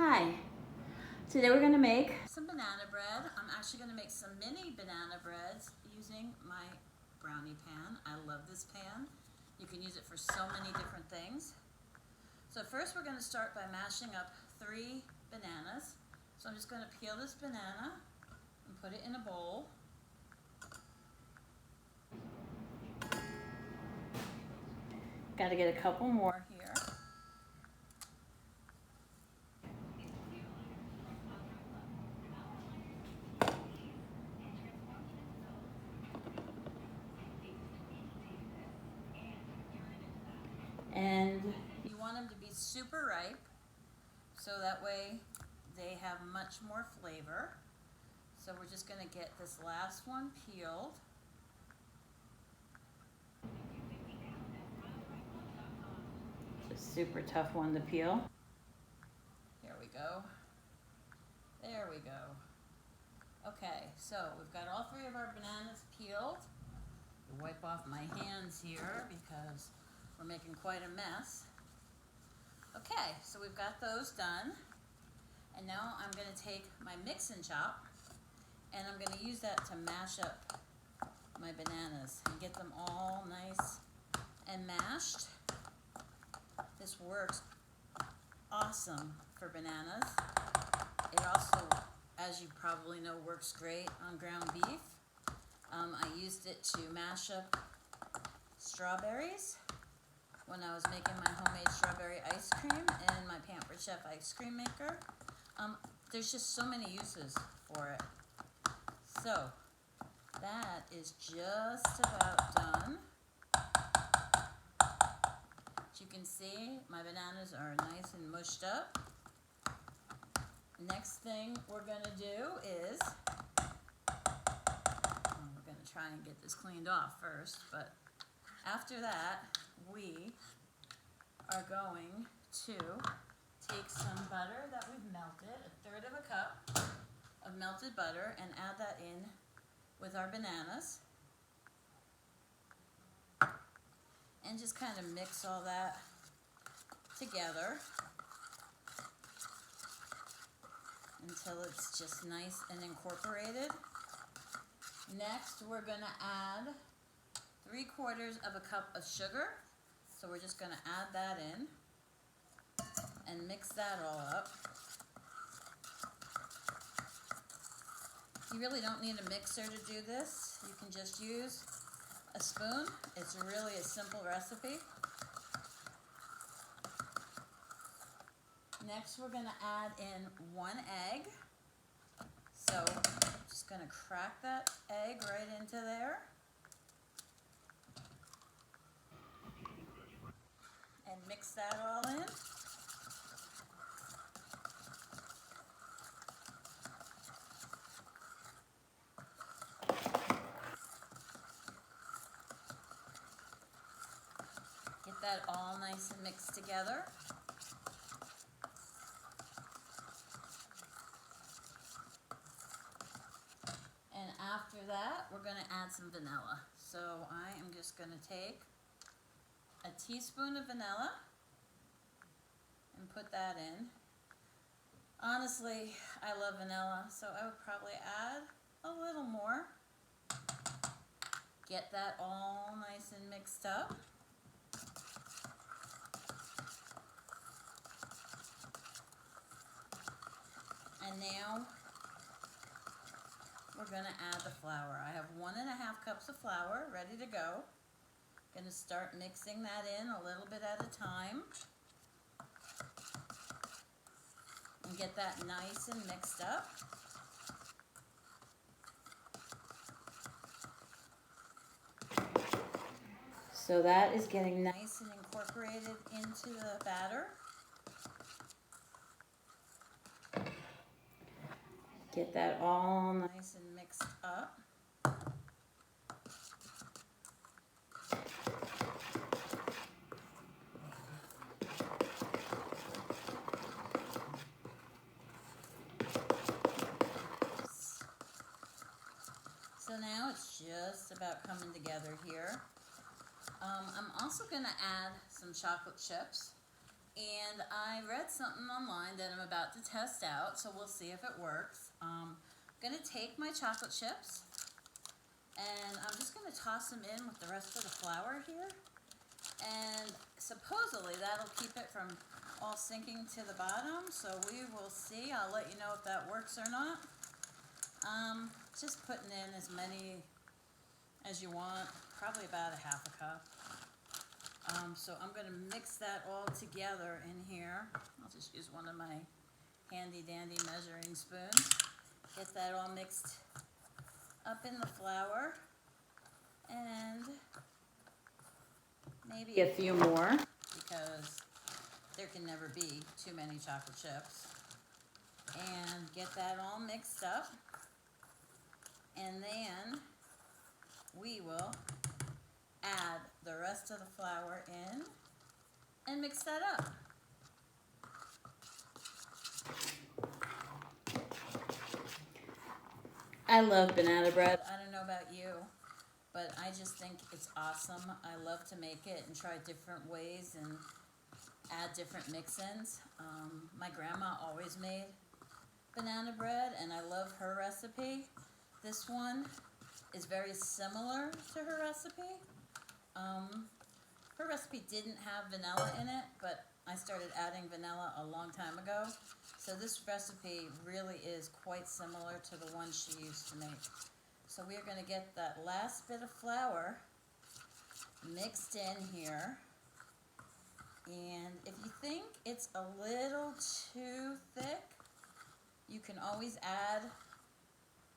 Hi, today we're going to make some banana bread. I'm actually going to make some mini banana breads using my brownie pan. I love this pan. You can use it for so many different things. So first we're going to start by mashing up 3 bananas. So I'm just going to peel this banana and put it in a bowl. Got to get a couple more here. And you want them to be super ripe, so that way they have much more flavor. So we're just going to get this last one peeled. It's a super tough one to peel. Here we go. There we go. Okay, so we've got all 3 of our bananas peeled. I'll wipe off my hands here because we're making quite a mess. Okay, so we've got those done. And now I'm going to take my mix and chop and I'm going to use that to mash up my bananas and get them all nice and mashed. This works awesome for bananas. It also, as you probably know, works great on ground beef. I used it to mash up strawberries when I was making my homemade strawberry ice cream in my Pampered Chef ice cream maker. There's just so many uses for it. So that is just about done. As you can see, my bananas are nice and mushed up. Next thing we're going to do is, we're going to try and get this cleaned off first, but after that we are going to take some butter that we've melted, 1/3 of a cup of melted butter, and add that in with our bananas. And just kind of mix all that together until it's just nice and incorporated. Next, we're going to add 3/4 of a cup of sugar. So we're just going to add that in and mix that all up. You really don't need a mixer to do this. You can just use a spoon. It's really a simple recipe. Next, we're going to add in 1 egg. So just going to crack that egg right into there. And mix that all in. Get that all nice and mixed together. And after that, we're going to add some vanilla. So I am just going to take a teaspoon of vanilla and put that in. Honestly, I love vanilla, so I would probably add a little more. Get that all nice and mixed up. And now we're going to add the flour. I have 1½ cups of flour ready to go. Going to start mixing that in a little bit at a time. And get that nice and mixed up. So that is getting nice and incorporated into the batter. Get that all nice and mixed up. So now it's just about coming together here. I'm also going to add some chocolate chips. And I read something online that I'm about to test out, so we'll see if it works. I'm going to take my chocolate chips, and I'm just going to toss them in with the rest of the flour here. And supposedly that'll keep it from all sinking to the bottom, so we will see. I'll let you know if that works or not. Just putting in as many as you want, probably about a half a cup. So I'm going to mix that all together in here. I'll just use one of my handy dandy measuring spoons. Get that all mixed up in the flour, and maybe a few more, because there can never be too many chocolate chips. And get that all mixed up, and then we will add the rest of the flour in and mix that up. I love banana bread. I don't know about you, but I just think it's awesome. I love to make it and try different ways and add different mix-ins. My grandma always made banana bread, and I love her recipe. This one is very similar to her recipe. Her recipe didn't have vanilla in it, but I started adding vanilla a long time ago. So this recipe really is quite similar to the one she used to make. So we are going to get that last bit of flour mixed in here. And if you think it's a little too thick, you can always add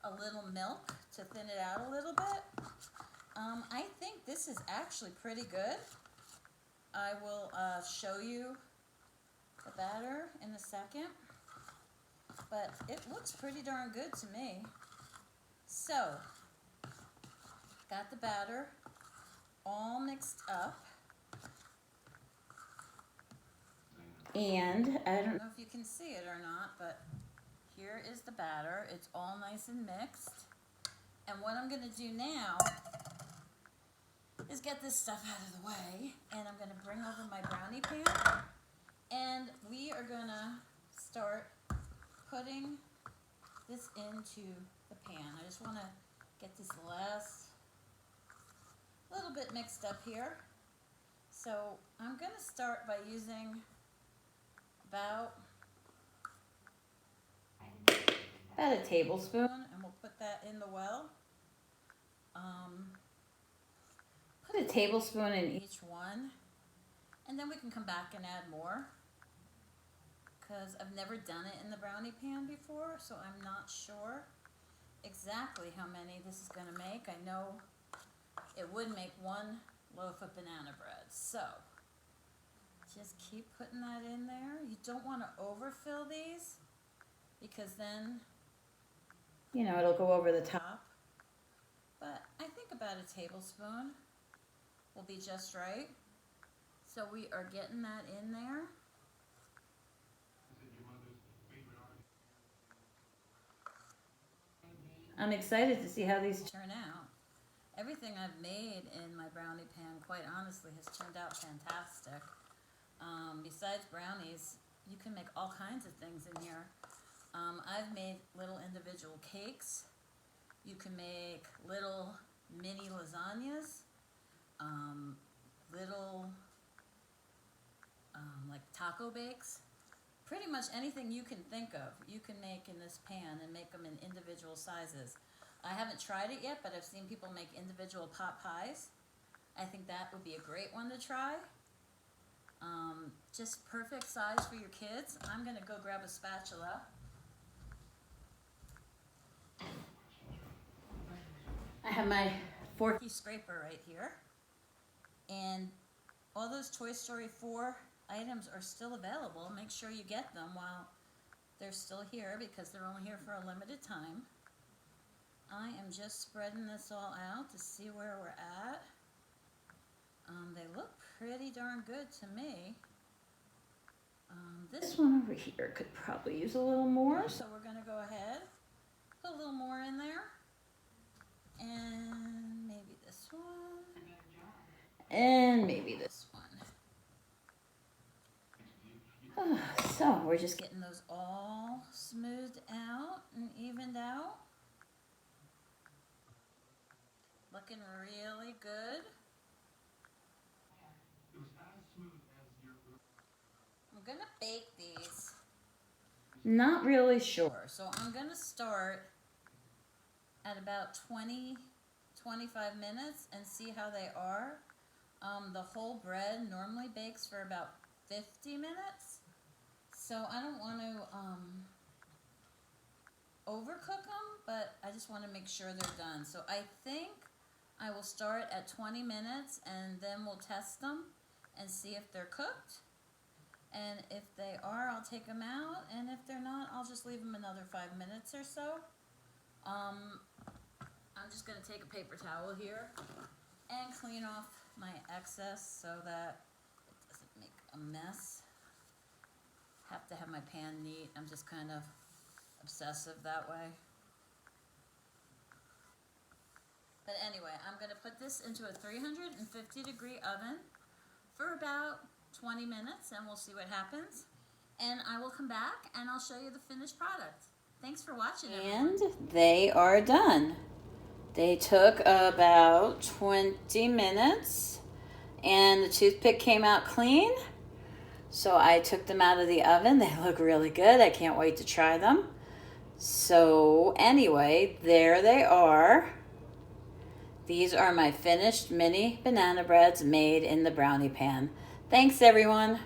a little milk to thin it out a little bit. I think this is actually pretty good. I will show you the batter in a second, but it looks pretty darn good to me. So, got the batter all mixed up, and I don't know if you can see it or not, but here is the batter. It's all nice and mixed. And what I'm going to do now is get this stuff out of the way, and I'm going to bring over my brownie pan, and we are going to start putting this into the pan. I just want to get this last little bit mixed up here. So I'm going to start by using about a tablespoon, and we'll put that in the well. Put a tablespoon in each one, and then we can come back and add more, because I've never done it in the brownie pan before, so I'm not sure exactly how many this is going to make. I know it would make one loaf of banana bread, so just keep putting that in there. You don't want to overfill these, because then, you know, it'll go over the top. But I think about a tablespoon will be just right. So we are getting that in there. I'm excited to see how these turn out. Everything I've made in my brownie pan, quite honestly, has turned out fantastic. Besides brownies, you can make all kinds of things in here. I've made little individual cakes. You can make little mini lasagnas, little like taco bakes. Pretty much anything you can think of, you can make in this pan and make them in individual sizes. I haven't tried it yet, but I've seen people make individual pot pies. I think that would be a great one to try. Just perfect size for your kids. I'm going to go grab a spatula. I have my forky scraper right here. And all those Toy Story 4 items are still available. Make sure you get them while they're still here, because they're only here for a limited time. I am just spreading this all out to see where we're at. They look pretty darn good to me. This one over here could probably use a little more, so we're going to go ahead, put a little more in there. And maybe this one. And maybe this one. So we're just getting those all smoothed out and evened out. Looking really good. I'm gonna bake these. Not really sure. So I'm gonna start at about 20-25 minutes and see how they are. The whole bread normally bakes for about 50 minutes. So I don't want to overcook them, but I just want to make sure they're done. So I think I will start at 20 minutes and then we'll test them and see if they're cooked. And if they are, I'll take them out. And if they're not, I'll just leave them another 5 minutes or so. I'm just going to take a paper towel here and clean off my excess so that it doesn't make a mess. Have to have my pan neat. I'm just kind of obsessive that way. But anyway, I'm going to put this into a 350-degree oven for about 20 minutes and we'll see what happens. And I will come back and I'll show you the finished product. Thanks for watching, everyone. And they are done. They took about 20 minutes and the toothpick came out clean. So I took them out of the oven. They look really good. I can't wait to try them. So anyway, there they are. These are my finished mini banana breads made in the brownie pan. Thanks, everyone.